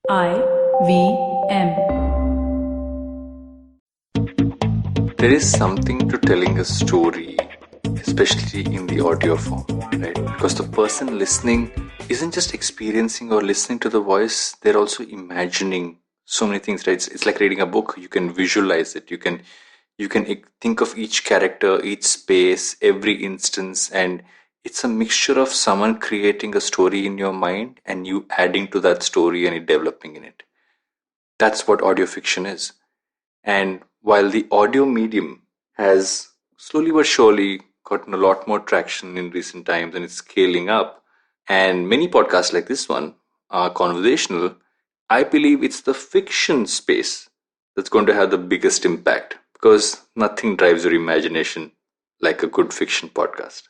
IVM. There is something to telling a story, especially in the audio form, right? Because the person listening isn't just experiencing or listening to the voice, they're also imagining so many things, right? It's like reading a book. You can visualize it. You can think of each character, each space, every instance, and it's a mixture of someone creating a story in your mind and you adding to that story and it developing in it. That's what audio fiction is. And while the audio medium has slowly but surely gotten a lot more traction in recent times and it's scaling up, and many podcasts like this one are conversational, I believe it's the fiction space that's going to have the biggest impact because nothing drives your imagination like a good fiction podcast.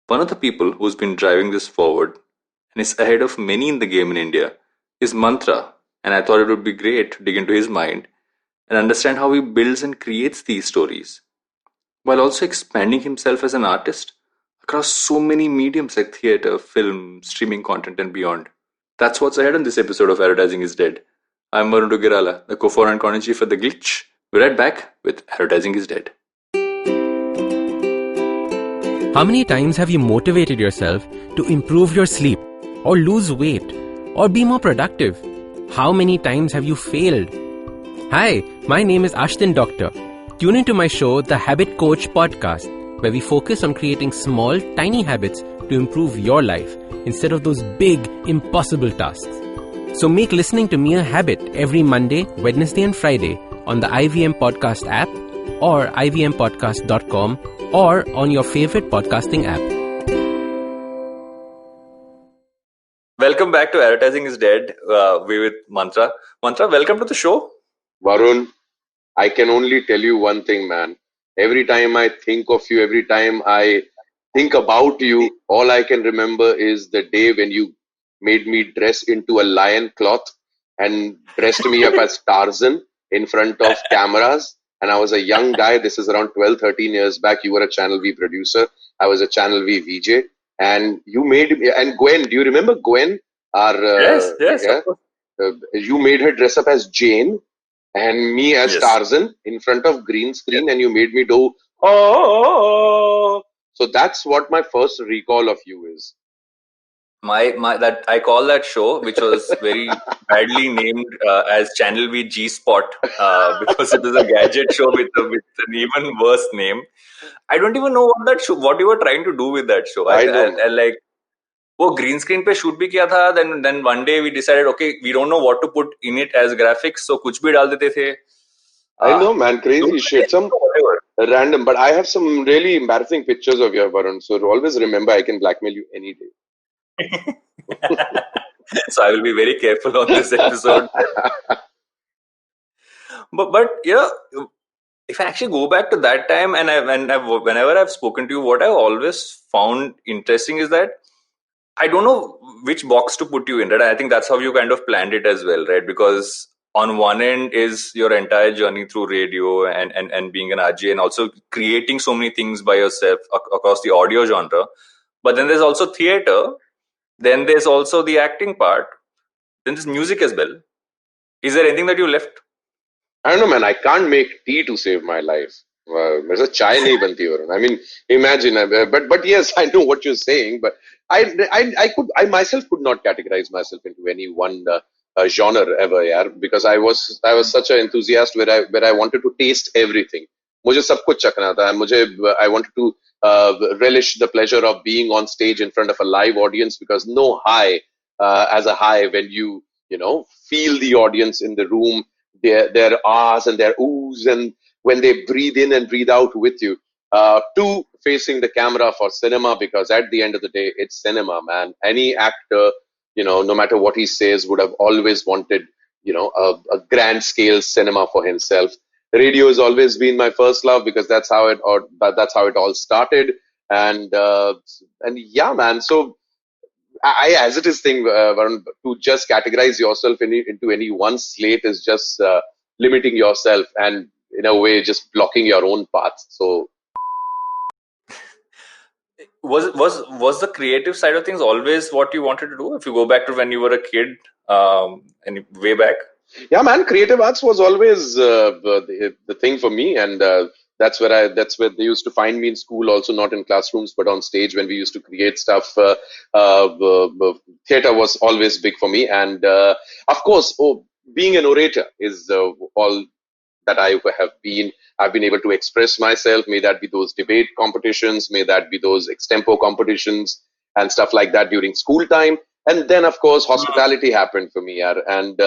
One of the people who's been driving this forward and is ahead of many in the game in India is Mantra, and I thought it would be great to dig into his mind and understand how he builds and creates these stories, while also expanding himself as an artist across so many mediums like theatre, film, streaming content, and beyond. That's what's ahead in this episode of Advertising is Dead. I'm Varun Duggirala, the co-founder and content chief at The Glitch. We're right back with Advertising is Dead. How many times have you motivated yourself to improve your sleep, or lose weight, or be more productive? How many times have you failed? Hi, my name is Ashton Doctor. Tune into my show, The Habit Coach Podcast, where we focus on creating small, tiny habits to improve your life instead of those big, impossible tasks. So make listening to me a habit every Monday, Wednesday, and Friday on the IVM Podcast app or ivmpodcast.com or on your favorite podcasting app. Welcome back to Advertising is Dead. We're with Mantra. Mantra, welcome to the show. Varun, I can only tell you one thing, man. Every time I think of you, every time I think about you, all I can remember is the day when you made me dress into a lion cloth and dressed me up as Tarzan in front of cameras. And I was a young guy. This is around 12, 13 years back. You were a Channel V producer. I was a Channel V VJ. And you made me, and Gwen, do you remember Gwen? Yes. Yeah, you made her dress up as Jane and me as Yes. Tarzan in front of green screen, and you made me do oh. So that's what my first recall of you is. My that I call that show, which was very badly named as Channel V G Spot, because it was a gadget show with an even worse name. I don't even know what you were trying to do with that show. I know. I like वो green screen पे shoot भी किया था. Then one day we decided, okay, we don't know what to put in it as graphics, so कुछ भी डाल देते थे. I know, man, crazy shit. Some Whatever. random, but I have some really embarrassing pictures of you, Varun. So always remember, I can blackmail you any day. So I will be very careful on this episode. But yeah, if I actually go back to that time and whenever I've spoken to you, what I've always found interesting is that I don't know which box to put you in, right? I think that's how you kind of planned it as well, right? Because on one end is your entire journey through radio and being an RJ and also creating so many things by yourself across the audio genre. But then there's also theater. Then there's also the acting part. Then there's music as well. Is there anything that you left? I don't know, man. I can't make tea to save my life. There's a chai nahi banti, Varun. I mean, imagine. But yes, I know what you're saying. But I myself could not categorize myself into any one genre ever, yeah. Because I was such an enthusiast where I wanted to taste everything. मुझे सब कुछ चखना था. I wanted to relish the pleasure of being on stage in front of a live audience, because no high as a high when you feel the audience in the room, their ahs and their oohs, and when they breathe in and breathe out with you. Two, facing the camera for cinema, because at the end of the day, it's cinema, man. Any actor, no matter what he says, would have always wanted, a grand scale cinema for himself. Radio has always been my first love, because that's how it all started. And yeah, man. So I as it is thing, Varun, to just categorize yourself into any one slate is just limiting yourself and in a way just blocking your own path. So was the creative side of things always what you wanted to do? If you go back to when you were a kid, and way back. Yeah, man, creative arts was always the thing for me, and that's where they used to find me in school. Also, not in classrooms, but on stage when we used to create stuff. Theater was always big for me, and of course, being an orator is all that I have been. I've been able to express myself. May that be those debate competitions, may that be those extempo competitions and stuff like that during school time. And then, of course, hospitality happened for me, yaar. And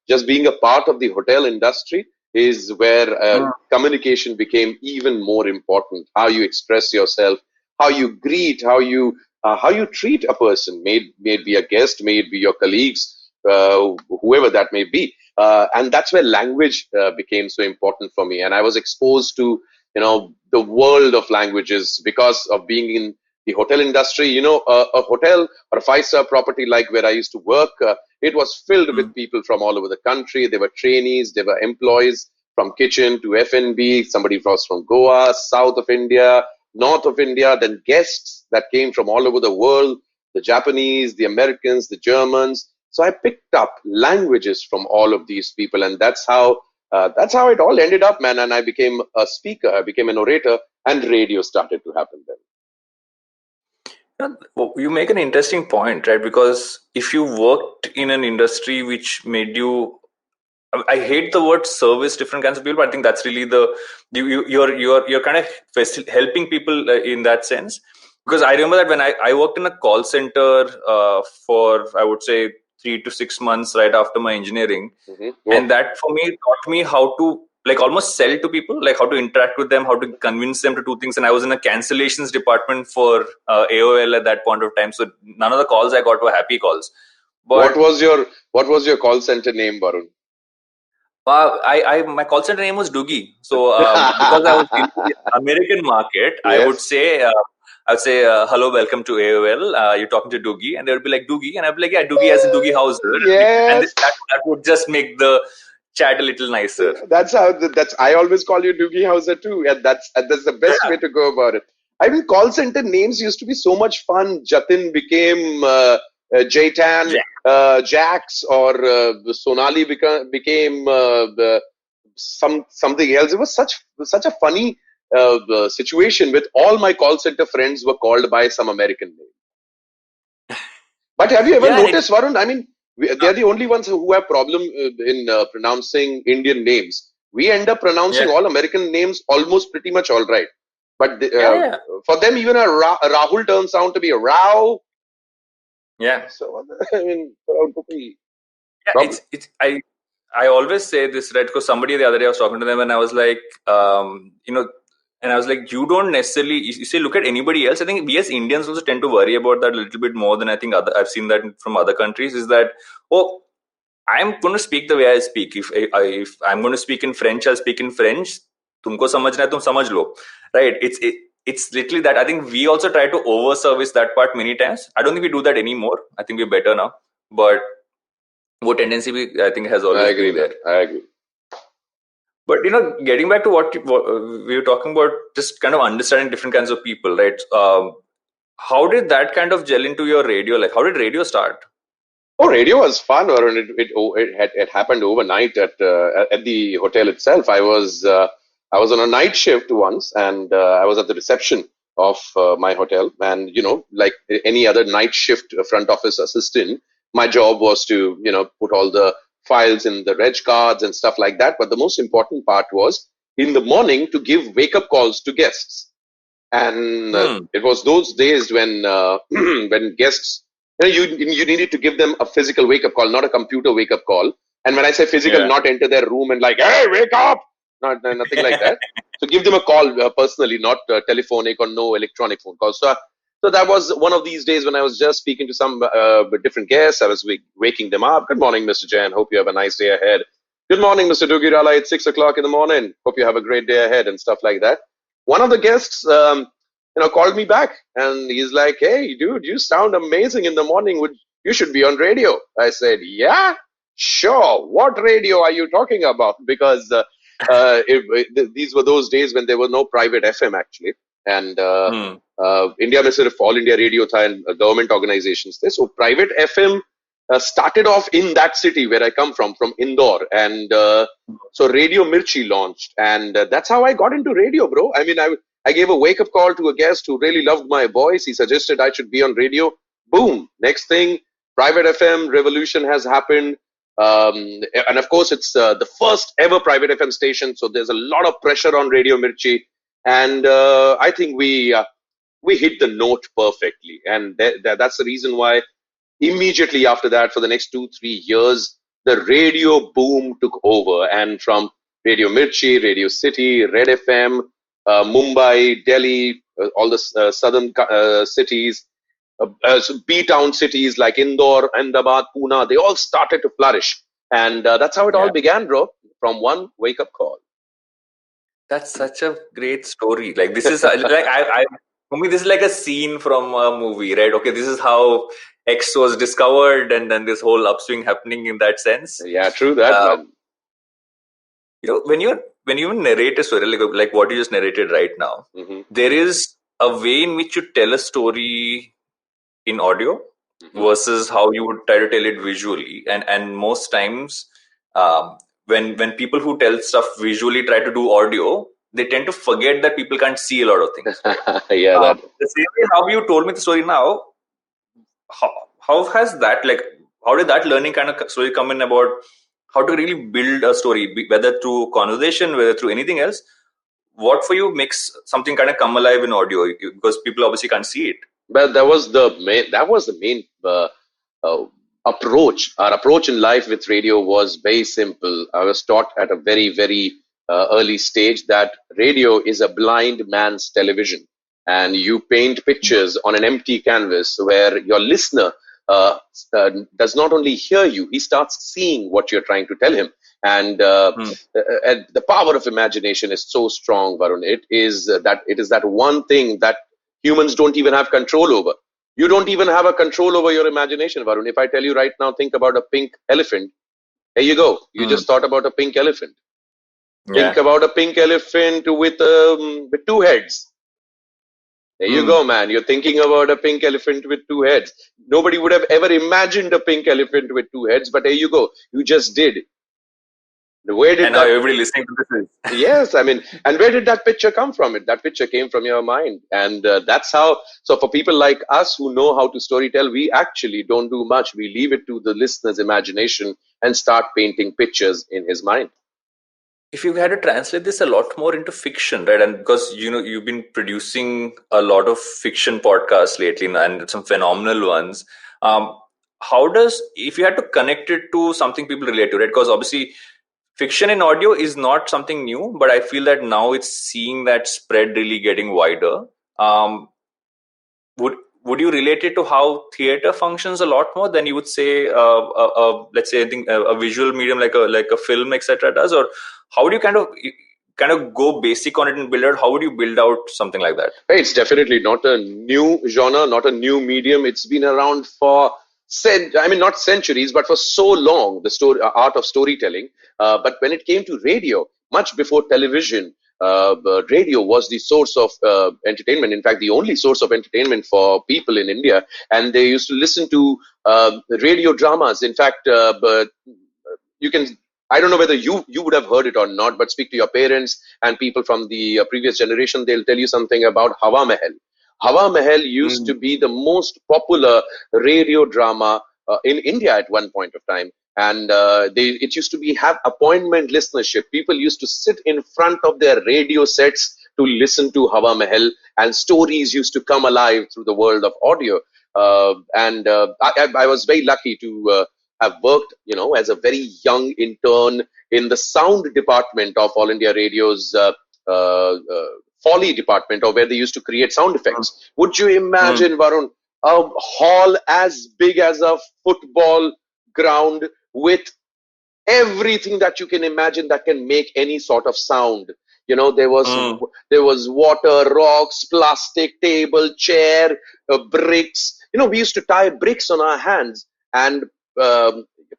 just being a part of the hotel industry is where communication became even more important. How you express yourself, how you greet, how you treat a person, may it be a guest, may it be your colleagues, whoever that may be. And that's where language became so important for me. And I was exposed to, the world of languages because of being in the hotel industry. A hotel or a five-star property like where I used to work, it was filled with people from all over the country. They were trainees, they were employees from kitchen to F&B. Somebody was from Goa, south of India, north of India, then guests that came from all over the world, the Japanese, the Americans, the Germans. So I picked up languages from all of these people, and that's how it all ended up, man. And I became a speaker, I became an orator, and radio started to happen then. Well, you make an interesting point, right? Because if you worked in an industry which made you, I hate the word service different kinds of people, but I think that's really you're kind of helping people in that sense. Because I remember that when I worked in a call center for, I would say, 3 to 6 months right after my engineering, and that for me taught me how to almost sell to people, like how to interact with them, how to convince them to do things. And I was in a cancellations department for AOL at that point of time, so none of the calls I got were happy calls. But what was your call center name, Varun? My call center name was Doogie. So because I was in the American market, yes. I would say, hello, welcome to AOL. You're talking to Doogie, and they would be like, Doogie, and I'd be like, yeah, Doogie as in Doogie Howser. Yes. And that would just make the chat a little nicer. I always call you Doogie Howser too, and that's the best way to go about it. I mean, call center names used to be so much fun. Jatin became Jaitan, Jax, or Sonali became something else. It was such a funny situation with all my call center friends were called by some American name. But have you ever noticed, Varun? I mean, they're the only ones who have problem in pronouncing Indian names. We end up pronouncing all American names almost pretty much all right. But for them, even a Rahul turns out to be a Rao. Yeah. So, I mean, I always say this, right? Because somebody the other day I was talking to them and I was like, and I was like, you don't necessarily, you say, look at anybody else. I think we as Indians also tend to worry about that a little bit more than I think I've seen that from other countries, is that, I'm going to speak the way I speak. If I'm going to speak in French, I'll speak in French. Tumko samajhna hai, tum samajh lo. Right? It's literally that. I think we also try to over service that part many times. I don't think we do that anymore. I think we're better now. But what tendency I think has always been there. I agree. But getting back to what we were talking about, just kind of understanding different kinds of people, right? How did that kind of gel into your radio? Like, how did radio start? Oh, radio was fun, or it happened overnight at the hotel itself. I was on a night shift once, and I was at the reception of my hotel. And like any other night shift front office assistant, my job was to put all the files in the reg cards and stuff like that. But the most important part was in the morning to give wake-up calls to guests. And it was those days when when guests, you needed to give them a physical wake-up call, not a computer wake-up call. And when I say physical, not enter their room and like, hey, wake up! Nothing like that. So give them a call personally, not telephonic or no electronic phone calls. So that was one of these days when I was just speaking to some different guests. I was waking them up. Good morning, Mr. Jain. Hope you have a nice day ahead. Good morning, Mr. Dugirala. It's 6 o'clock in the morning. Hope you have a great day ahead and stuff like that. One of the guests, called me back and he's like, hey, dude, you sound amazing in the morning. You should be on radio. I said, yeah, sure. What radio are you talking about? Because these were those days when there were no private FM actually. and Hmm. India में सिर्फ All India Radio था and government organizations थे. So private FM started off in that city where I come from Indore, and so Radio Mirchi launched, and that's how I got into radio, bro. I mean, I gave a wake up call to a guest who really loved my voice. He suggested I should be on radio. Boom! Next thing, private FM revolution has happened. And of course, it's the first ever private FM station, so there's a lot of pressure on Radio Mirchi, and I think we hit the note perfectly, and that's the reason why immediately after that, for the next 2-3 years, the radio boom took over, and from Radio Mirchi, Radio City, Red FM, Mumbai, Delhi, all the southern cities, so B-town cities like Indore, Ahmedabad, Pune, they all started to flourish. And that's how it all Yeah. began, bro, from one wake-up call. That's such a great story. Like this is like I for me this is like a scene from a movie, right? Okay, this is how X was discovered, and then this whole upswing happening in that sense. Yeah, true that, man. When you narrate a story like what you just narrated right now, there is a way in which you tell a story in audio versus how you would try to tell it visually, and most times when people who tell stuff visually try to do audio, they tend to forget that people can't see a lot of things. Yeah, that. The same way how you told me the story now, how has that, like, how did that learning kind of story come in about how to really build a story, whether through conversation, whether through anything else? What for you makes something kind of come alive in audio? Because people obviously can't see it. But that was the main approach. Our approach in life with radio was very simple. I was taught at a very, very early stage that radio is a blind man's television, and you paint pictures on an empty canvas where your listener does not only hear you, he starts seeing what you're trying to tell him. And the power of imagination is so strong, Varun. It is that one thing that humans don't even have control over. You don't even have a control over your imagination, Varun. If I tell you right now, think about a pink elephant. There you go. You just thought about a pink elephant. Yeah. Think about a pink elephant with two heads. There you go, man. You're thinking about a pink elephant with two heads. Nobody would have ever imagined a pink elephant with two heads, but there you go. You just did. Where did and now everybody listening to this is. Yes, I mean, and where did that picture come from? That picture came from your mind, and that's how. So for people like us who know how to storytell, we actually don't do much. We leave it to the listener's imagination and start painting pictures in his mind. If you had to translate this a lot more into fiction, right? And because you've been producing a lot of fiction podcasts lately, and some phenomenal ones. If you had to connect it to something people relate to, right? Because obviously fiction in audio is not something new, but I feel that now it's seeing that spread really getting wider. Would you relate it to how theater functions a lot more than you would say, let's say, I think a visual medium like a film, etc. does, or how do you kind of go basic on it and build out? How would you build out something like that? It's definitely not a new genre, not a new medium. It's been around for not centuries, but for so long, the art of storytelling. But when it came to radio, much before television, radio was the source of entertainment. In fact, the only source of entertainment for people in India, and they used to listen to radio dramas. In fact, but you can. I don't know whether you would have heard it or not, but speak to your parents and people from the previous generation. They'll tell you something about Hawa Mahal. Hawa Mahal used to be the most popular radio drama in India at one point of time. And it used to have appointment listenership. People used to sit in front of their radio sets to listen to Hawa Mahal, and stories used to come alive through the world of audio. I was very lucky to have worked, as a very young intern in the sound department of All India Radio's Foley department, or where they used to create sound effects. Would you imagine, Varun, a hall as big as a football ground with everything that you can imagine that can make any sort of sound? There was water, rocks, plastic, table, chair, bricks. We used to tie bricks on our hands and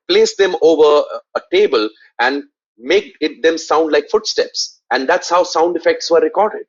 place them over a table and make them sound like footsteps. And that's how sound effects were recorded.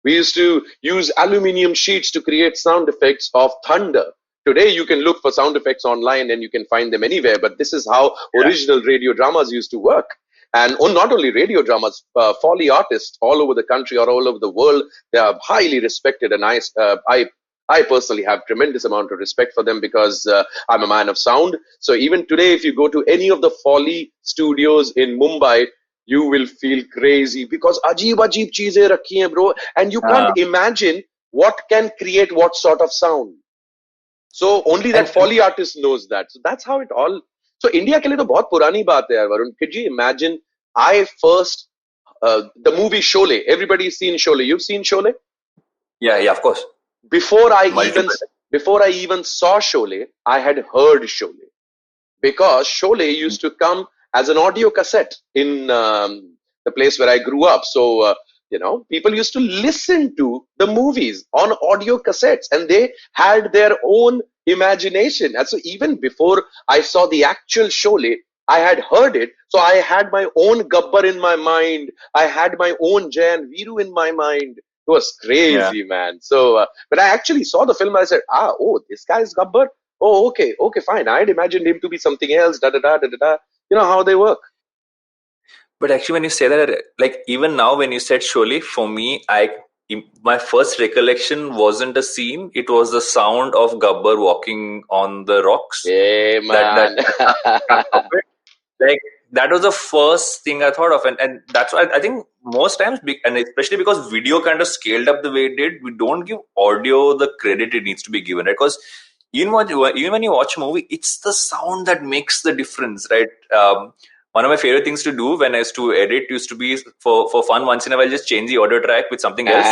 We used to use aluminium sheets to create sound effects of thunder. Today, you can look for sound effects online and you can find them anywhere, but this is how original radio dramas used to work. And not only radio dramas, Foley artists all over the country or all over the world, they are highly respected. And I personally have tremendous amount of respect for them because I'm a man of sound. So even today, if you go to any of the Foley studios in Mumbai, you will feel crazy because ajeeb cheeze rakhi hai, bro, and you can't imagine what can create what sort of sound. So only that Foley artist knows that. So that's how it all. So India के लिए तो बहुत पुरानी बात है यार Varun. Could you imagine? I first the movie Sholay. Everybody's seen Sholay. You've seen Sholay? Yeah, of course. Before I Multiple. even saw Sholay, I had heard Sholay because Sholay used to come as an audio cassette in the place where I grew up. So people used to listen to the movies on audio cassettes, and they had their own imagination. And so even before I saw the actual Sholay, I had heard it. So I had my own Gabbar in my mind. I had my own Jay and Viru in my mind. It was crazy, man. So when I actually saw the film, I said, this guy is Gabbar. Oh, okay, fine. I'd imagined him to be something else. Da da da da da. You know how they work. But actually, when you say that, like even now, when you said Sholay, for me, my first recollection wasn't a scene; it was the sound of Gabbar walking on the rocks. Yeah, man. Like that was the first thing I thought of, and that's why I think most times, and especially because video kind of scaled up the way it did, we don't give audio the credit it needs to be given, right? Because even when you watch a movie, it's the sound that makes the difference, right? One of my favorite things to do when I used to edit used to be for fun. Once in a while, just change the audio track with something else.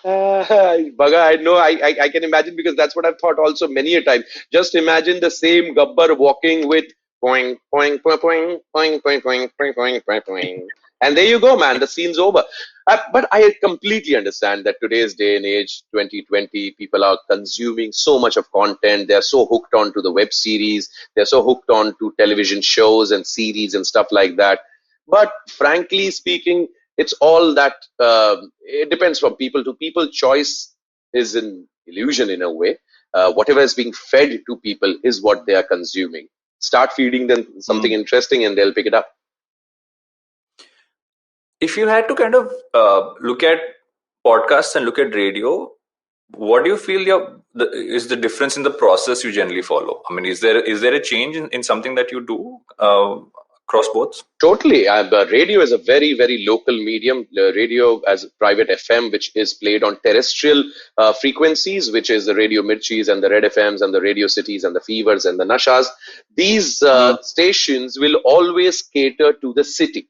Baga, I know, I can imagine because that's what I've thought also many a time. Just imagine the same Gabbar walking with poing, poing, poing, poing, poing, poing, poing, poing, poing, poing, poing. And there you go, man. The scene's over. But I completely understand that today's day and age, 2020, people are consuming so much of content. They're so hooked on to the web series. They're so hooked on to television shows and series and stuff like that. But frankly speaking, it's all that it depends from people to people. Choice is an illusion in a way. Whatever is being fed to people is what they are consuming. Start feeding them something interesting and they'll pick it up. If you had to kind of look at podcasts and look at radio, what do you feel is the difference in the process you generally follow? I mean, is there a change in something that you do across both? Totally. Radio is a very, very local medium. Radio as private FM, which is played on terrestrial frequencies, which is the Radio Mirchis and the Red FMs and the Radio Cities and the Fevers and the Nashas. These stations will always cater to the city.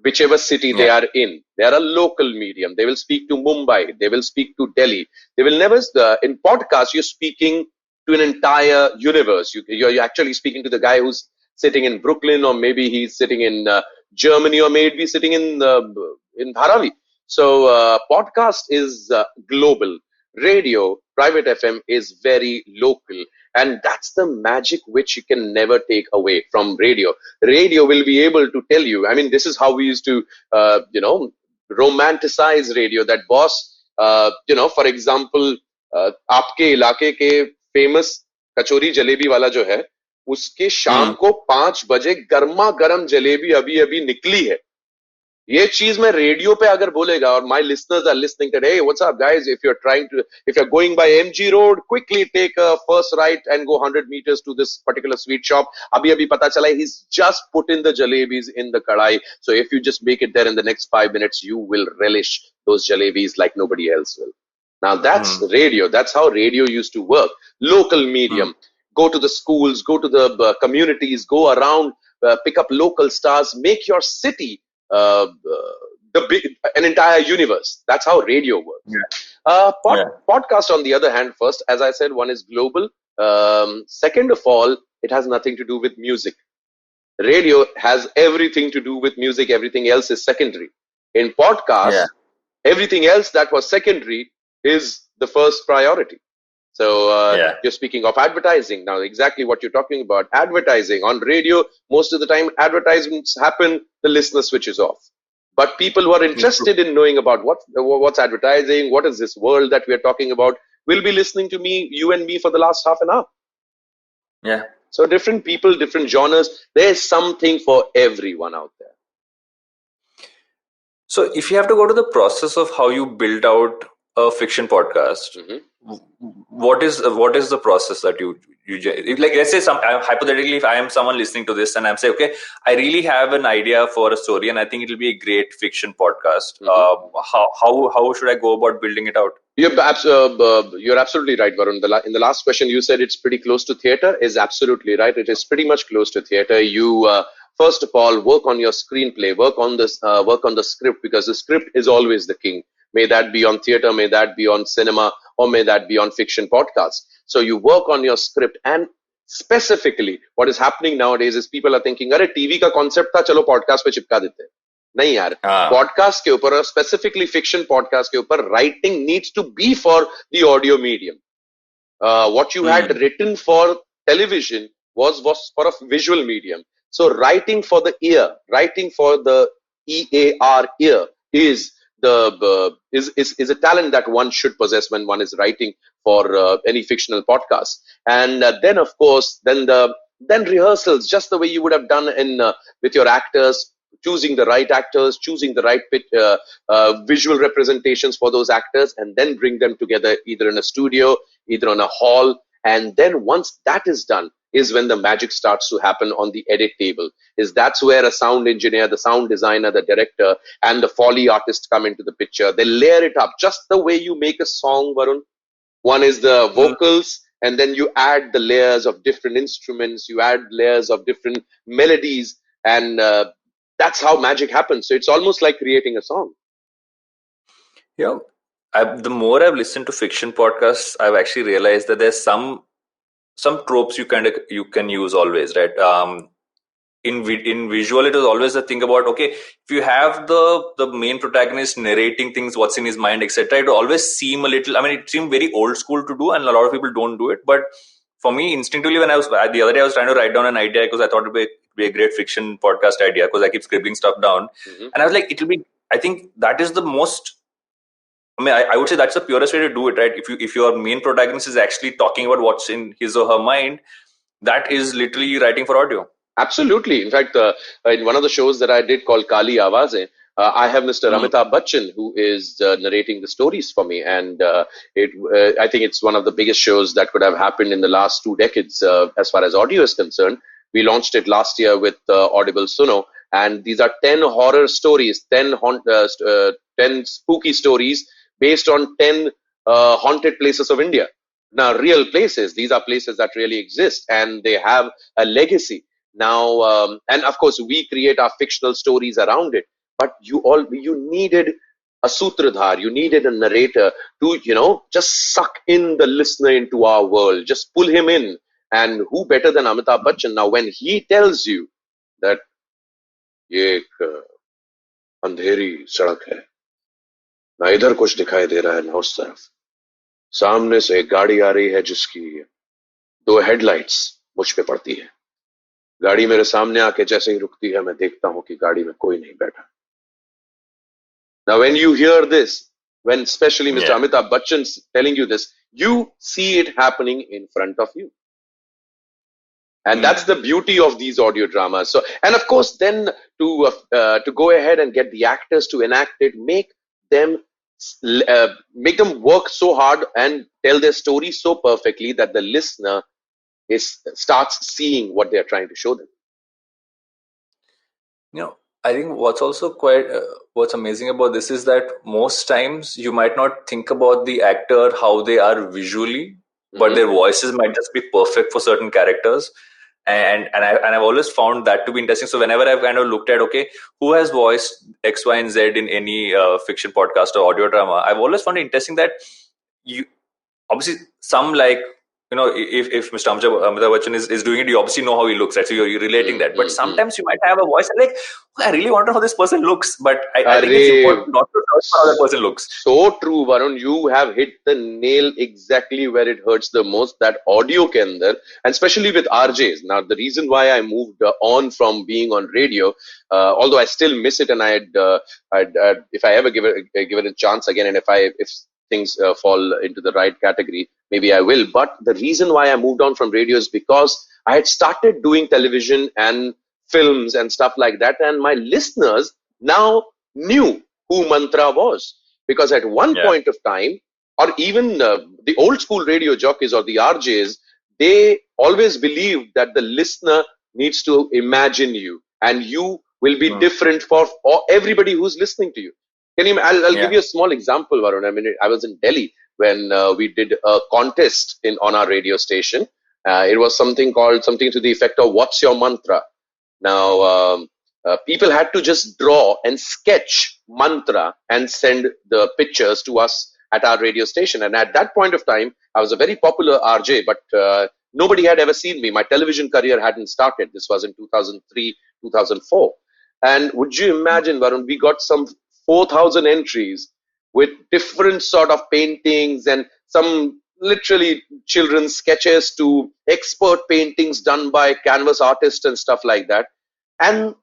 Whichever city they are in. They are a local medium. They will speak to Mumbai. They will speak to Delhi. They will never, in podcasts, you're speaking to an entire universe. You're actually speaking to the guy who's sitting in Brooklyn, or maybe he's sitting in Germany, or maybe sitting in Dharavi. So podcast is global. Radio, private FM is very local. And that's the magic which you can never take away from radio. Radio will be able to tell you. I mean, this is how we used to, romanticize radio. That boss, for example, आपके इलाके के famous कचौरी जलेबी वाला जो है, उसके शाम को 5 बजे गर्मा गर्म जलेबी अभी अभी निकली है. ये चीज मैं रेडियो पे अगर बोलेगा, और my listeners are listening today, hey, what's up guys, if you're going by MG Road, quickly take a first right and go 100 meters to this particular sweet shop. Abhi abhi pata chala he's just put in the jalebis in the kadai. So if you just make it there in the next 5 minutes, you will relish those jalebis like nobody else will. Now that's radio. That's how radio used to work. Local medium. Go to the schools, go to the communities, go around, pick up local stars, make your city an entire universe. That's how radio works. Podcast, on the other hand, first, as I said, one is global. Second of all, it has nothing to do with music. Radio has everything to do with music. Everything else is secondary. In podcast, everything else that was secondary is the first priority. So you're speaking of advertising now, exactly what you're talking about. Advertising on radio, most of the time advertisements happen, the listener switches off. But people who are interested in knowing about what's advertising, what is this world that we are talking about, will be listening to me, you and me, for the last half an hour. Yeah. So different people, different genres. There's something for everyone out there. So if you have to go to the process of how you build out a fiction podcast, what is the process that you like? Let's say hypothetically, if I am someone listening to this and I'm saying, okay, I really have an idea for a story and I think it will be a great fiction podcast. How should I go about building it out? You're absolutely right, Varun. In the last question, you said it's pretty close to theater. Is absolutely right. It is pretty much close to theater. You first of all work on your screenplay, work on the script, because the script is always the king. May that be on theater, may that be on cinema, or may that be on fiction podcasts. So you work on your script, and specifically, what is happening nowadays is people are thinking, "अरे TV का concept था, चलो podcast पे चिपका देते हैं." नहीं यार, पॉडकास्ट के ऊपर, स्पेसिफिकली फिक्शन पॉडकास्ट के ऊपर, writing needs to be for the audio medium. What you had written for television was for a visual medium. So writing for the ear, writing for the EAR ear is is a talent that one should possess when one is writing for any fictional podcast. And then of course, then rehearsals, just the way you would have done in with your actors, choosing the right actors, choosing the right visual representations for those actors, and then bring them together either in a studio, either on a hall. And then once that is done, is when the magic starts to happen on the edit table. That's where a sound engineer, the sound designer, the director, and the Foley artist come into the picture. They layer it up just the way you make a song, Varun. One is the vocals, and then you add the layers of different instruments, you add layers of different melodies, and that's how magic happens. So it's almost like creating a song. Yeah. The more I've listened to fiction podcasts, I've actually realized that there's some tropes you can use always, right? In visual, it was always the thing about, okay, if you have the main protagonist narrating things, what's in his mind, etc., it will always seem a little, I mean, it seemed very old school to do, and a lot of people don't do it. But for me, instinctively, when the other day I was trying to write down an idea because I thought it would be a great fiction podcast idea, because I keep scribbling stuff down. And I was like, I think that is the most, I mean, I would say that's the purest way to do it, right? If your main protagonist is actually talking about what's in his or her mind, that is literally writing for audio. Absolutely. In fact, in one of the shows that I did called Kali Awaze, I have Mr. Amitabh Bachchan, who is narrating the stories for me. And I think it's one of the biggest shows that could have happened in the last 2 decades as far as audio is concerned. We launched it last year with Audible Suno. And these are 10 horror stories, 10 spooky stories based on 10 haunted places of India. Now, real places. These are places that really exist, and they have a legacy. Now, and of course, we create our fictional stories around it. But you needed a sutradhar, you needed a narrator to, just suck in the listener into our world, just pull him in. And who better than Amitabh Bachchan? Now, when he tells you that ये एक अंधेरी सड़क है, ना इधर कुछ दिखाई दे रहा है ना उस तरफ, सामने से एक गाड़ी आ रही है जिसकी 2 हेडलाइट्स मुझ पे पड़ती है, गाड़ी मेरे सामने आके जैसे ही रुकती है मैं देखता हूं कि गाड़ी में कोई नहीं बैठा. Now when you hear this, when especially Mr. Amitabh Bachchan's telling you this, you see it happening in front of you. And that's the beauty of these audio dramas. So, and of course, then to go ahead and get the actors to enact it, make them work so hard and tell their story so perfectly that the listener starts seeing what they're trying to show them. I think what's also what's amazing about this is that most times you might not think about the actor, how they are visually, but their voices might just be perfect for certain characters. And I've always found that to be interesting. So whenever I've kind of looked at, okay, who has voiced X, Y, and Z in any fiction podcast or audio drama, I've always found it interesting that you obviously some like if Mr. Amitabh Bachchan is doing it, you obviously know how he looks, right? So you're relating that. But sometimes you might have a voice and like, "Oh, I really wonder how this person looks," but I think it's important not to search for how that person looks. So true, Varun. You have hit the nail exactly where it hurts the most. That audio ke andar, and especially with RJs. Now, the reason why I moved on from being on radio, although I still miss it, and if I ever give it a chance again, and if things fall into the right category, maybe I will. But the reason why I moved on from radio is because I had started doing television and films and stuff like that, and my listeners now knew who Mantra was. Because at one point of time, or even the old school radio jockeys or the RJs, they always believed that the listener needs to imagine you, and you will be different for everybody who's listening to you. I'll give you a small example, Varun. I mean, I was in Delhi when we did a contest on our radio station. It was something to the effect of "What's your mantra?" Now, people had to just draw and sketch mantra and send the pictures to us at our radio station. And at that point of time, I was a very popular RJ, but nobody had ever seen me. My television career hadn't started. This was in 2003, 2004. And would you imagine, Varun, we got some 4,000 entries with different sort of paintings and some literally children's sketches to expert paintings done by canvas artists and stuff like that. And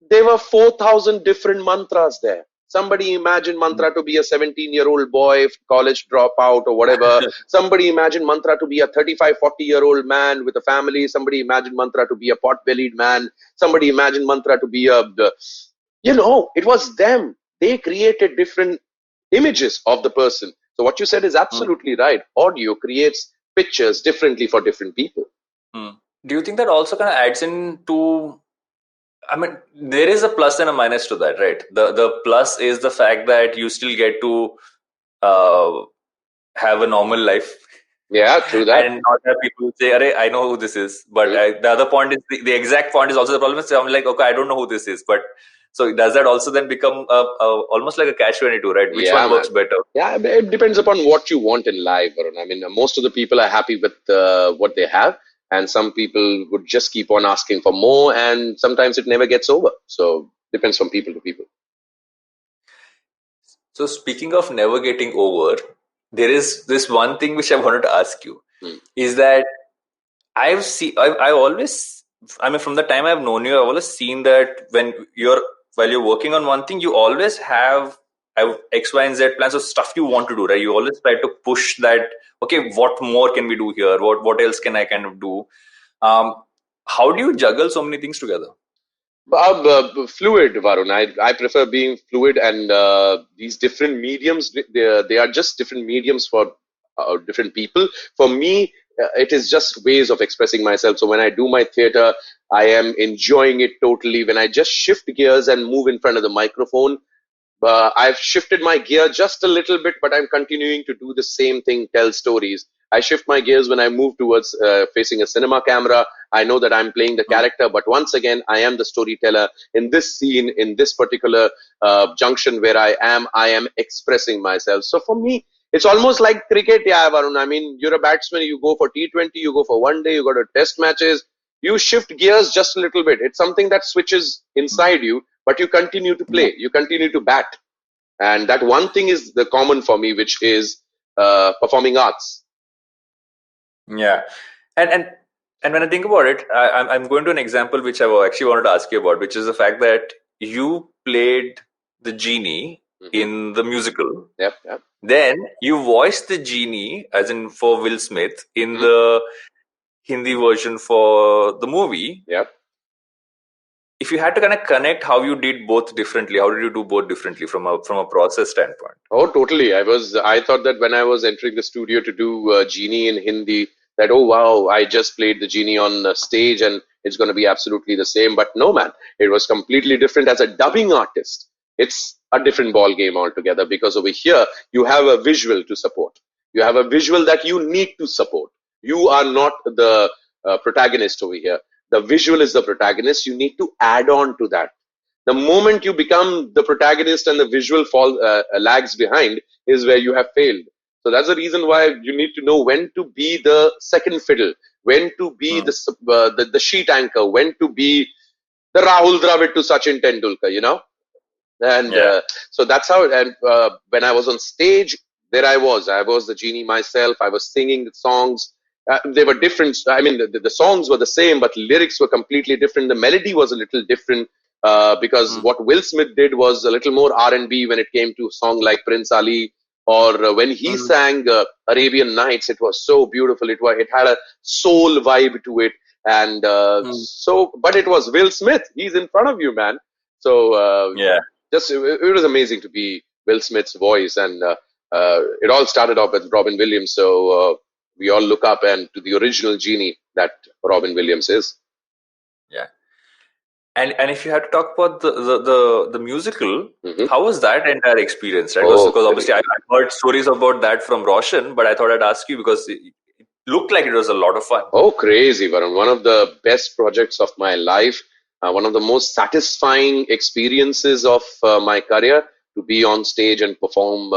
there were 4,000 different mantras there. Somebody imagined mantra to be a 17-year-old boy, college dropout or whatever. Somebody imagined mantra to be a 35, 40-year-old man with a family. Somebody imagined mantra to be a pot-bellied man. Somebody imagined mantra to be it was them. They created different images of the person. So what you said is absolutely right. Audio creates pictures differently for different people. Do you think that also kind of adds into, I mean, there is a plus and a minus to that, right? The plus is the fact that you still get to have a normal life. Yeah, true that. And not have people say, "Arey, I know who this is." But the other point is the exact point is also the problem. So I'm like, okay, I don't know who this is. But so does that also then become almost like a catch-22, right? Which one works better? Yeah, it depends upon what you want in life, Varun. I mean, most of the people are happy with what they have. And some people would just keep on asking for more, and sometimes it never gets over. So depends from people to people. So speaking of never getting over, there is this one thing which I wanted to ask you, is that I always, I mean, from the time I've known you, I've always seen that while you're working on one thing, you always have X, Y, and Z plans of stuff you want to do, right? You always try to push that, okay, what more can we do here? What else can I kind of do? How do you juggle so many things together? Fluid, Varun. I prefer being fluid, and these different mediums, they are just different mediums for different people. For me, it is just ways of expressing myself. So when I do my theater, I am enjoying it totally. When I just shift gears and move in front of the microphone, I've shifted my gear just a little bit, but I'm continuing to do the same thing, tell stories. I shift my gears when I move towards facing a cinema camera. I know that I'm playing the character, but once again, I am the storyteller. In this scene, in this particular junction where I am expressing myself. So for me, it's almost like cricket, yeah, Varun. I mean, you're a batsman, you go for T20, you go for one day, you go to test matches. You shift gears just a little bit. It's something that switches inside you, but you continue to play, you continue to bat. And that one thing is the common for me, which is performing arts. Yeah. And when I think about it, I'm going to an example which I actually wanted to ask you about, which is the fact that you played the genie in the musical. Yep. Then you voiced the genie, as in for Will Smith, in the Hindi version for the movie. Yep. If you had to kind of connect how you did both differently, how did you do both differently from a process standpoint? Oh, totally. I thought that when I was entering the studio to do genie in Hindi, that, oh wow, I just played the genie on stage and it's going to be absolutely the same. But no, man, it was completely different. As a dubbing artist, it's a different ball game altogether, because over here you have a visual to support. You have a visual that you need to support. You are not the protagonist over here. The visual is the protagonist. You need to add on to that. The moment you become the protagonist and the visual lags behind is where you have failed. So that's the reason why you need to know when to be the second fiddle, when to be the sheet anchor, when to be the Rahul Dravid to Sachin Tendulkar, and Yeah. so that's how. And when I was on stage, there I was. I was the genie myself. I was singing the songs. They were different. I mean, the songs were the same, but lyrics were completely different. The melody was a little different because what Will Smith did was a little more R&B when it came to a song like Prince Ali, or when he sang Arabian Nights. It was so beautiful. It had a soul vibe to it, and but it was Will Smith. He's in front of you, man. So Yeah. just it was amazing to be Will Smith's voice, and it all started off with Robin Williams. So we all look up and to the original genie that Robin Williams is. Yeah. And if you had to talk about the musical, how was that entire experience, right? Because obviously I've heard stories about that from Roshan, but I thought I'd ask you because it looked like it was a lot of fun. Oh, crazy, Varun. One of the best projects of my life. One of the most satisfying experiences of my career, to be on stage and perform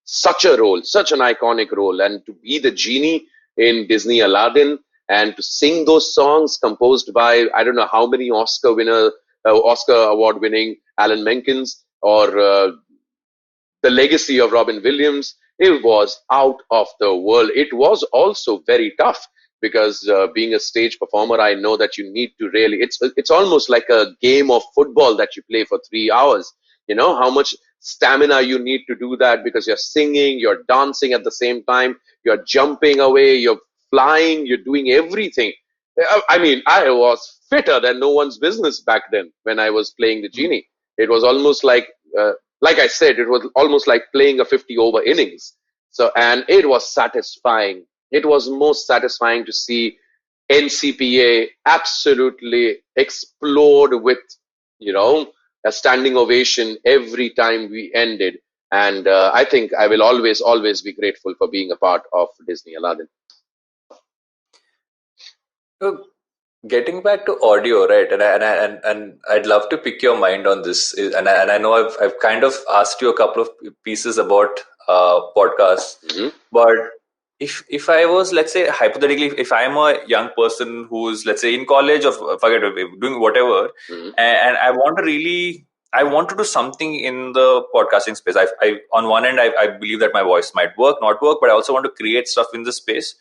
such a role, such an iconic role, and to be the genie in Disney Aladdin, and to sing those songs composed by I don't know how many Oscar award winning Alan Menken, or the legacy of Robin Williams. It was out of the world. It was also very tough because being a stage performer, I know that you need to really. It's almost like a game of football that you play for 3 hours. You know how much stamina you need to do that, because you're singing, you're dancing at the same time, you're jumping away, you're flying, you're doing everything. I mean, I was fitter than no one's business back then when I was playing the genie. It was almost like I said, it was almost like playing a 50 over innings. So, and it was satisfying. It was most satisfying to see NCPA absolutely explode with, a standing ovation every time we ended. And I think I will always be grateful for being a part of Disney Aladdin. So, getting back to audio, right? And I'd love to pick your mind on this. And I know I've kind of asked you a couple of pieces about podcasts, but if I was, let's say, hypothetically, if I'm a young person who's, let's say, in college or forget doing whatever, and I want to do something in the podcasting space. I on one end, I believe that my voice might work, not work, but I also want to create stuff in the space.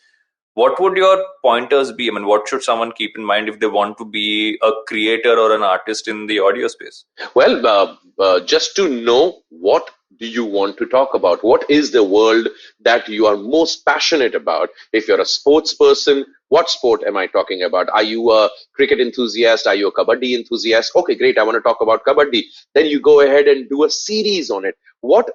What would your pointers be? I mean, what should someone keep in mind if they want to be a creator or an artist in the audio space? Well, just to know what do you want to talk about? What is the world that you are most passionate about? If you're a sports person, what sport am I talking about? Are you a cricket enthusiast? Are you a kabaddi enthusiast? Okay, great. I want to talk about kabaddi. Then you go ahead and do a series on it. What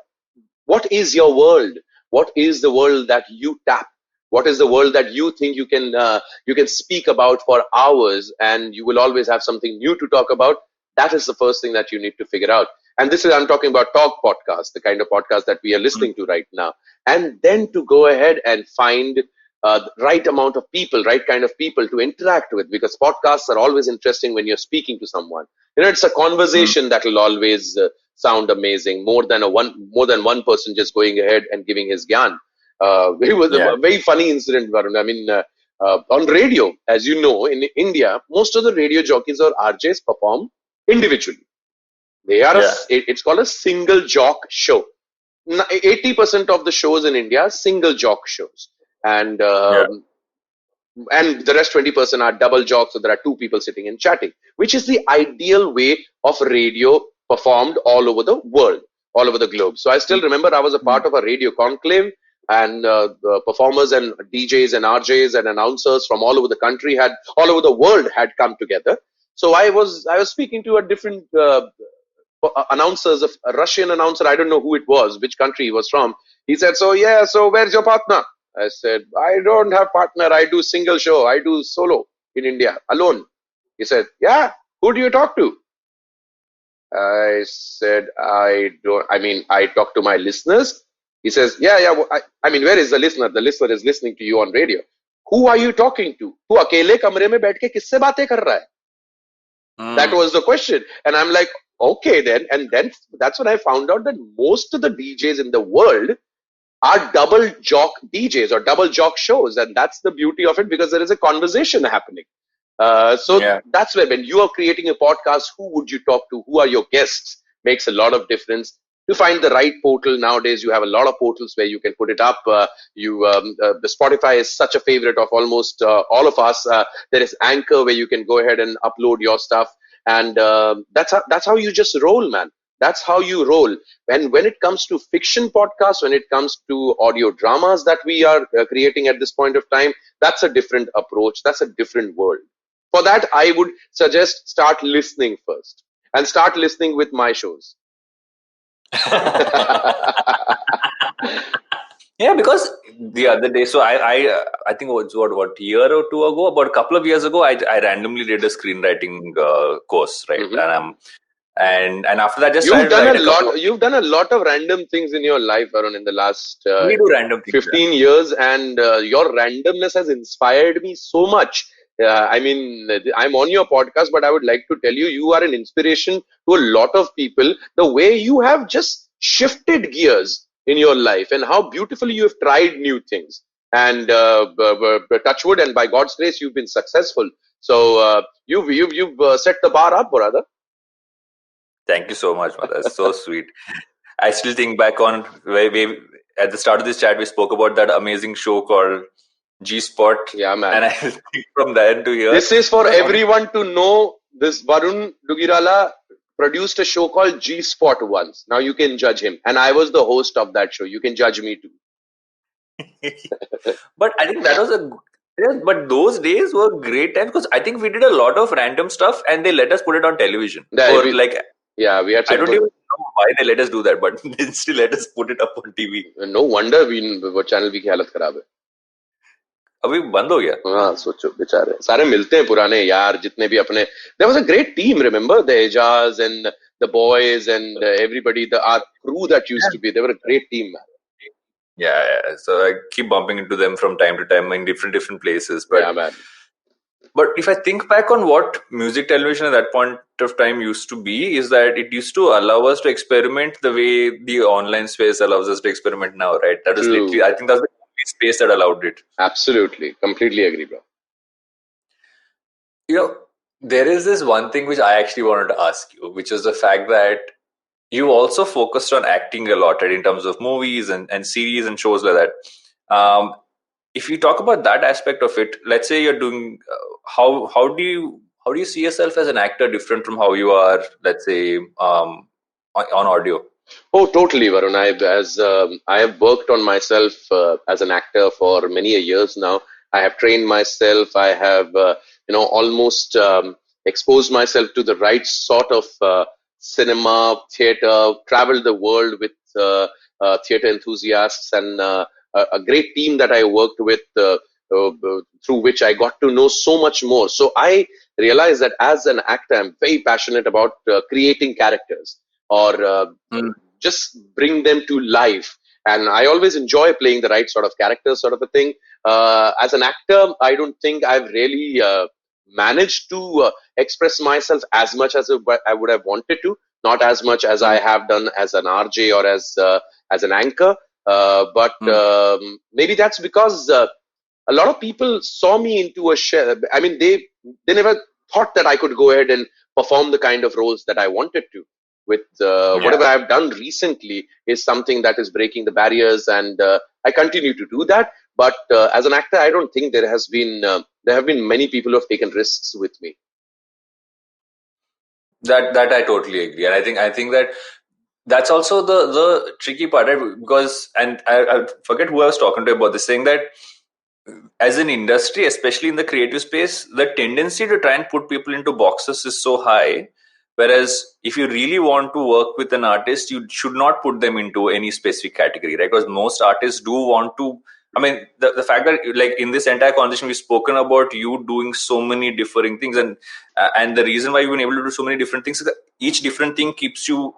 is your world? What is the world that you tap? What is the world that you think you can speak about for hours, and you will always have something new to talk about? That is the first thing that you need to figure out. And I'm talking about talk podcast, the kind of podcast that we are listening to right now. And then to go ahead and find the right amount of people, right kind of people to interact with, because podcasts are always interesting when you're speaking to someone. It's a conversation that will always sound amazing, more than one person just going ahead and giving his gyan. It was a very funny incident, Varun. I mean, on radio, as you know, in India, most of the radio jockeys or RJs perform individually. They are it's called a single jock show. 80% of the shows in India are single jock shows, and the rest 20% are double jocks, so there are two people sitting and chatting, which is the ideal way of radio performed all over the world, all over the globe. So I still remember I was a part of a radio conclave, and performers and DJs and RJs and announcers from all over the country all over the world had come together. So I was speaking to a different announcers, of a Russian announcer. I don't know who it was, which country he was from. He said, so where's your partner? I said, I don't have partner. I do single show. I do solo in India alone. He said, yeah, who do you talk to? I said, I talk to my listeners. He says, where is the listener? The listener is listening to you on radio. Who are you talking to? तू अकेले कमरे में बैठ के किससे बातें कर रहा है? That was the question. And I'm like, okay then. And then that's when I found out that most of the DJs in the world are double jock DJs or double jock shows, and that's the beauty of it because there is a conversation happening. So Yeah. that's where when you are creating a podcast, who would you talk to? Who are your guests? Makes a lot of difference. To find the right portal nowadays, you have a lot of portals where you can put it up. The Spotify is such a favorite of almost all of us. There is Anchor where you can go ahead and upload your stuff, and that's how you just roll, man. That's how you roll. When it comes to fiction podcasts, when it comes to audio dramas that we are creating at this point of time, that's a different approach. That's a different world. For that, I would suggest start listening first and start listening with my shows. Yeah, because the other day, so I think it was what year or two ago, about a couple of years ago, I randomly did a screenwriting course, right? Mhm. And after that, just started to write a couple of. You've done a lot of random things in your life, Arun, in the last We do random things. 15 years, and your randomness has inspired me so much. I mean, I'm on your podcast, but I would like to tell you, you are an inspiration to a lot of people. The way you have just shifted gears in your life and how beautifully you have tried new things. And touch wood, and by God's grace, you've been successful. So you've set the bar up, brother. Thank you so much, Mother. That's so sweet. I still think back on where we at the start of this chat we spoke about that amazing show called G Spot. Yeah, man. And I think from then to here. This is for everyone to know. This Varun Dugirala produced a show called G Spot once. Now you can judge him, and I was the host of that show. You can judge me too. But I think that was but those days were great times because I think we did a lot of random stuff and they let us put it on television. Yeah, we had. I don't even know why they let us do that, but they still let us put it up on TV. No wonder वो channel की हालत खराब है. अभी बंद हो गया. हाँ, सोचो बेचारे सारे मिलते हैं पुराने यार जितने भी अपने. There was a great team, remember the Ejaz and the boys and everybody, our crew that used to be. They were a great team, man. Yeah. So I keep bumping into them from time to time in different places. But yeah, man. But if I think back on what music television at that point of time used to be, is that it used to allow us to experiment the way the online space allows us to experiment now, right? That was literally, I think that's the only space that allowed it. Absolutely. Completely agree, bro. There is this one thing which I actually wanted to ask you, which is the fact that you also focused on acting a lot, right, in terms of movies and series and shows like that. If you talk about that aspect of it, let's say you're doing, how do you see yourself as an actor different from how you are, let's say, on audio? Oh, totally, Varun. I have worked on myself as an actor for many years now. I have trained myself. I have, almost exposed myself to the right sort of cinema, theater, traveled the world with theater enthusiasts and a great team that I worked with through which I got to know so much more. So I realized that as an actor, I'm very passionate about creating characters or just bring them to life. And I always enjoy playing the right sort of characters, sort of a thing. As an actor, I don't think I've really managed to express myself as much as I would have wanted to. Not as much as I have done as an RJ or as an anchor. But maybe that's because a lot of people saw me into a shell. I mean, they never thought that I could go ahead and perform the kind of roles that I wanted to. With whatever I've done recently is something that is breaking the barriers, and I continue to do that. But as an actor, I don't think there have been many people who have taken risks with me. That I totally agree, and I think that that's also the tricky part, right? Because, and I forget who I was talking to about this, saying that as an industry, especially in the creative space, the tendency to try and put people into boxes is so high. Whereas if you really want to work with an artist, you should not put them into any specific category, right? Because most artists do want to. I mean, the fact that, like, in this entire conversation, we've spoken about you doing so many differing things, and the reason why you've been able to do so many different things is that each different thing keeps you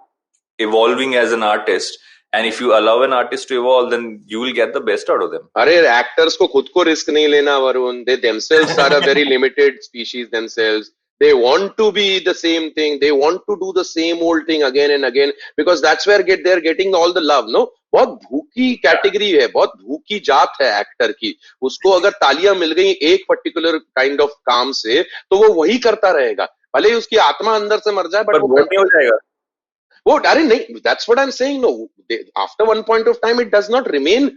evolving as an artist. And if you allow an artist to evolve, then you will get the best out of them. अरे actors को खुद को risk नहीं लेना, Varun. They themselves are a very limited species themselves. They want to be the same thing. They want to do the same old thing again and again because that's where they're getting all the love. No, बहुत भूखी category है, बहुत भूखी जात है actor की। उसको अगर तालियां मिल गई एक पर्टिकुलर काइंड ऑफ काम से, तो वो वही करता रहेगा, भले ही उसकी आत्मा अंदर से मर जाए, बट पर वो बोर नहीं हो जाएगा? वो अरे नहीं, that's what I am saying, no, after one point of time it does not remain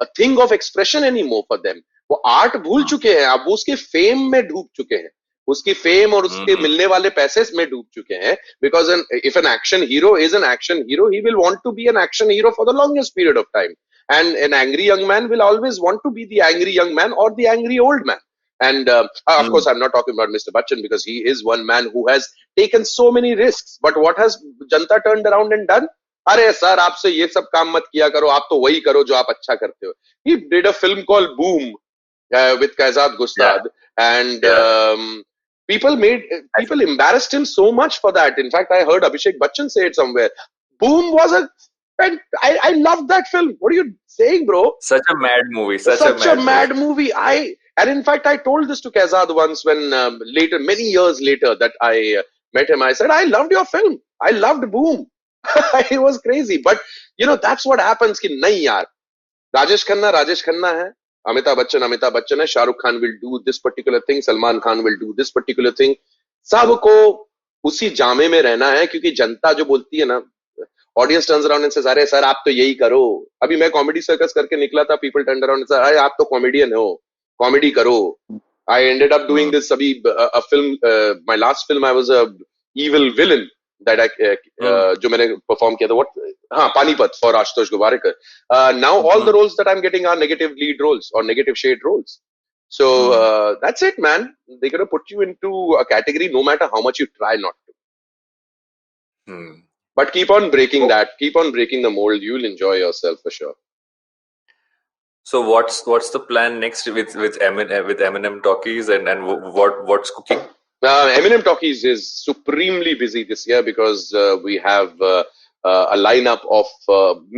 a thing of expression any more for them. वो आर्ट भूल चुके हैं, अब वो उसके फेम में डूब चुके हैं, उसकी फेम और उसके हम्म। मिलने वाले पैसे में डूब चुके हैं। Because if an action hero is an action hero, he will want to be an action hero for the longest period of time, and an angry young man will always want to be the angry young man or the angry old man. And of course, I'm not talking about Mr. Bachchan, because he is one man who has taken so many risks. But what has Janta turned around and done? अरे sir, आपसे ये सब काम मत किया करो, आप तो वही करो जो आप अच्छा करते हो. He did a film called Boom with Kaizad Gustad, and people embarrassed him so much for that. In fact, I heard Abhishek Bachchan say it somewhere. Boom was I loved that film. What are you saying, bro? Such a mad movie. Such a mad movie. And in fact, I told this to Kaizad once when later, many years later, that I met him. I said, I loved your film. I loved Boom. It was crazy. But, that's what happens. Ki, nahi yaar. Rajesh Khanna hai. Amitabh Bachchan hai. Shah Rukh Khan will do this particular thing. Salman Khan will do this particular thing. सबको उसी जामे में रहना है, क्योंकि जनता जो बोलती है ना, audience turns around and says, अरे सर आप तो यही करो. अभी मैं कॉमेडी सर्कस करके निकला था, people turn around and said, अरे आप तो कॉमेडियन हो, कॉमेडी करो. I ended up doing this अभी a film, my last film, I was a evil villain that I जो मैंने परफॉर्म किया था, व्हाट, हाँ, Panipat for Ashutosh Gowariker. Now all the roles that I am getting are negative lead roles और negative shade roles. So that's it, man. They're gonna put you into a category no matter how much you try not to. But keep on breaking that. Keep on breaking the mold. You'll enjoy yourself for sure. So what's the plan next with Eminem Talkies, and what's cooking? Eminem Talkies is supremely busy this year because we have a lineup of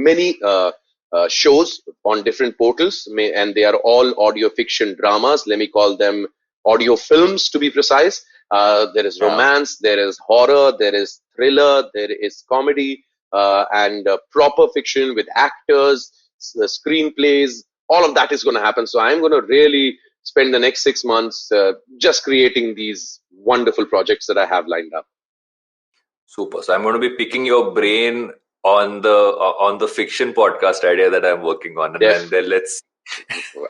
many shows on different portals, and they are all audio fiction dramas. Let me call them audio films, to be precise. There is romance, there is horror, there is thriller, there is comedy, and proper fiction with actors, screenplays. All of that is going to happen. So I'm going to really spend the next 6 months just creating these wonderful projects that I have lined up. Super. So I'm going to be picking your brain on the fiction podcast idea that I'm working on, and then let's.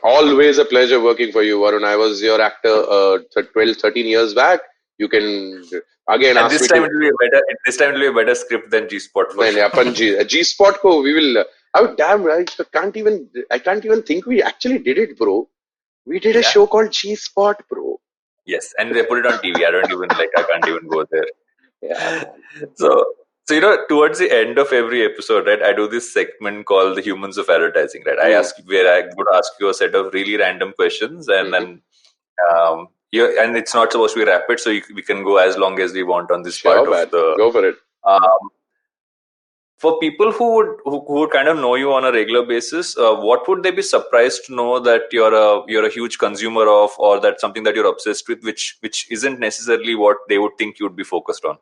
Always a pleasure working for you, Varun. I was your actor 13 years back. You can again and ask this me time it will be a better. This time it will be a better script than G Spot. G Spot ko we will. Oh damn! I can't even think we actually did it, bro. We did a show called G Spot, bro. Yes, and they put it on TV. I don't even I can't even go there. Yeah. So towards the end of every episode, right, I do this segment called the Humans of Advertising, right? I would ask you a set of really random questions, and then and it's not supposed to be rapid, so we can go as long as we want on this part of the. Go for it. For people who would kind of know you on a regular basis, what would they be surprised to know that you're a huge consumer of, or that something that you're obsessed with, which isn't necessarily what they would think you'd be focused on?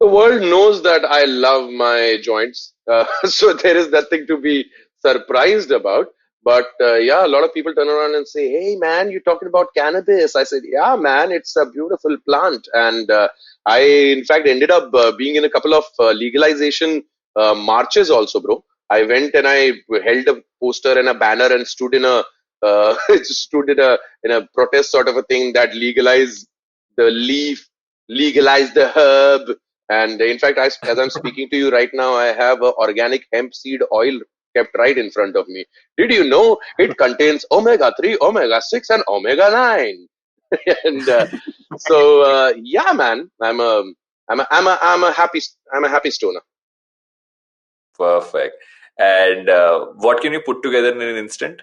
The world knows that I love my joints, so there is nothing to be surprised about. But a lot of people turn around and say, "Hey, man, you're talking about cannabis." I said, "Yeah, man, it's a beautiful plant." And I, in fact, ended up being in a couple of legalization marches also, bro. I went and I held a poster and a banner and stood in a protest sort of a thing that legalized the leaf, legalized the herb. And in fact, as I'm speaking to you right now, I have organic hemp seed oil kept right in front of me. Did you know it contains omega-3, omega-6, and omega-9? And yeah, man, I'm a happy stoner. Perfect. And what can you put together in an instant?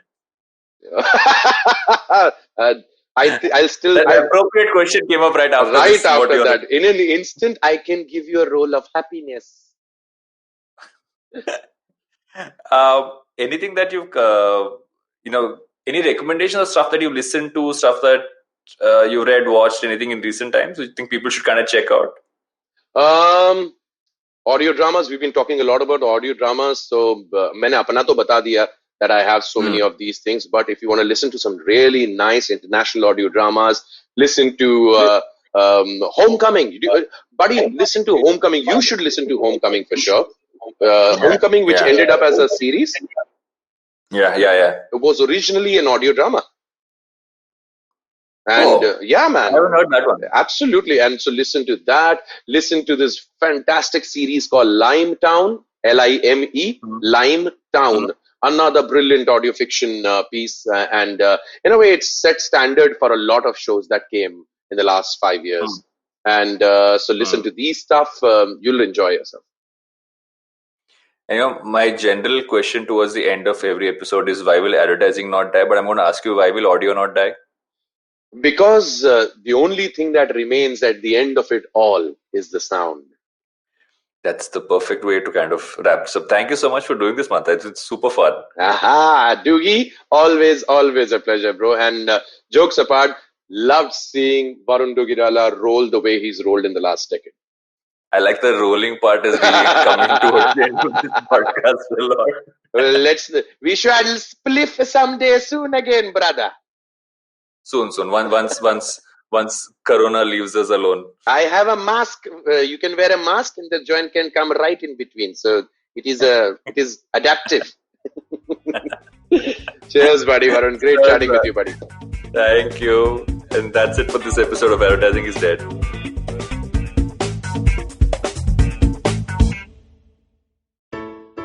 I'll still. The appropriate question came up right after. Right after that, in an instant, I can give you a roll of happiness. Anything that you've, any recommendations of stuff that you listened to, stuff that you read, watched, anything in recent times you think people should kind of check out? Audio dramas, we've been talking a lot about audio dramas. So, मैंने अपना तो बता दिया that I have so many of these things. But if you want to listen to some really nice international audio dramas, listen to Homecoming. Buddy, listen to Homecoming. You should listen to Homecoming for sure. Homecoming, which ended up as a series. Yeah. It was originally an audio drama. And yeah, man. I haven't heard that one. Absolutely. And so listen to that. Listen to this fantastic series called Limetown, Lime, Limetown. Another brilliant audio fiction piece. And in a way, it set standard for a lot of shows that came in the last 5 years. And so listen to these stuff. You'll enjoy yourself. And, my general question towards the end of every episode is, why will advertising not die? But I'm going to ask you, why will audio not die? Because the only thing that remains at the end of it all is the sound. That's the perfect way to kind of wrap this up. Thank you so much for doing this, Mantha. It's super fun. Aha, Doogie, always a pleasure, bro. And jokes apart, loved seeing Varun Dugirala roll the way he's rolled in the last decade. I like the rolling part is really coming towards the end of this podcast a lot. Well, we shall spliff someday soon again, brother. Soon. Once Corona leaves us alone. I have a mask. You can wear a mask and the joint can come right in between. So it is adaptive. Cheers, buddy. Varun. Great chatting with you, buddy. Thank you. And that's it for this episode of Advertising is Dead.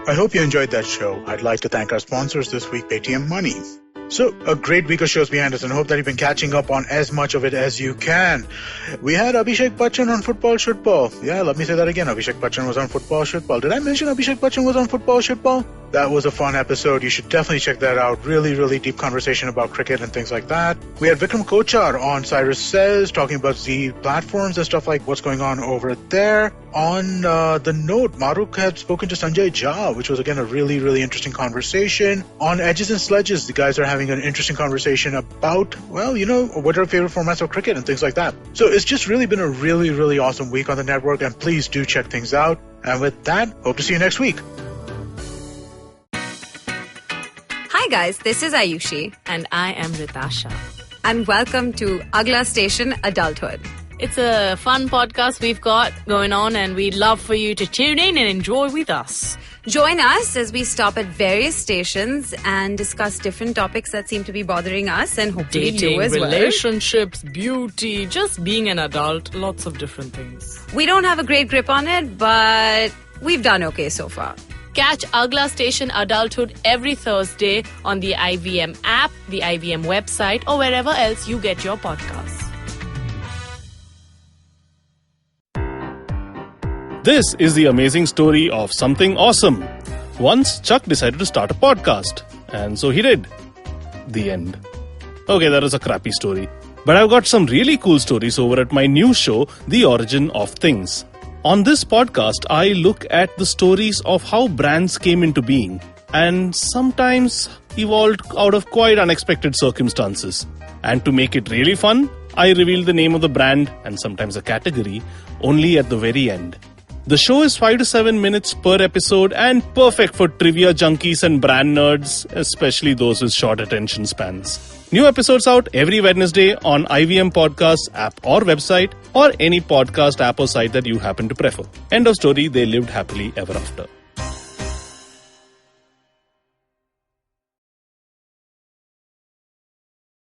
I hope you enjoyed that show. I'd like to thank our sponsors this week, Paytm Money. So, a great week of shows behind us, and hope that you've been catching up on as much of it as you can. We had Abhishek Bachchan on Football Shitball. Yeah, let me say that again. Abhishek Bachchan was on Football Shitball. Did I mention Abhishek Bachchan was on Football Shitball? That was a fun episode. You should definitely check that out. Really, really deep conversation about cricket and things like that. We had Vikram Kochar on Cyrus Says, talking about the platforms and stuff like what's going on over there. On the note, Maruk had spoken to Sanjay Jha, which was again a really, really interesting conversation. On Edges and Sledges, the guys are having an interesting conversation about, well, what are our favorite formats of cricket and things like that. So it's just really been a really, really awesome week on the network, and please do check things out. And with that, hope to see you next week. Hi guys, this is Ayushi. And I am Ritasha. And welcome to Agla Station Adulthood. It's a fun podcast we've got going on, and we'd love for you to tune in and enjoy with us. Join us as we stop at various stations and discuss different topics that seem to be bothering us, and hopefully Dating, you as well. relationships, beauty, just being an adult, lots of different things. We don't have a great grip on it, but we've done okay so far. Catch Agla Station Adulthood every Thursday on the IVM app, the IVM website, or wherever else you get your podcasts. This is the amazing story of something awesome. Once, Chuck decided to start a podcast. And so he did. The end. Okay, that was a crappy story. But I've got some really cool stories over at my new show, The Origin of Things. On this podcast, I look at the stories of how brands came into being and sometimes evolved out of quite unexpected circumstances. And to make it really fun, I reveal the name of the brand and sometimes a category only at the very end. The show is 5 to 7 minutes per episode and perfect for trivia junkies and brand nerds, especially those with short attention spans. New episodes out every Wednesday on IVM Podcasts app or website, or any podcast app or site that you happen to prefer. End of story, they lived happily ever after.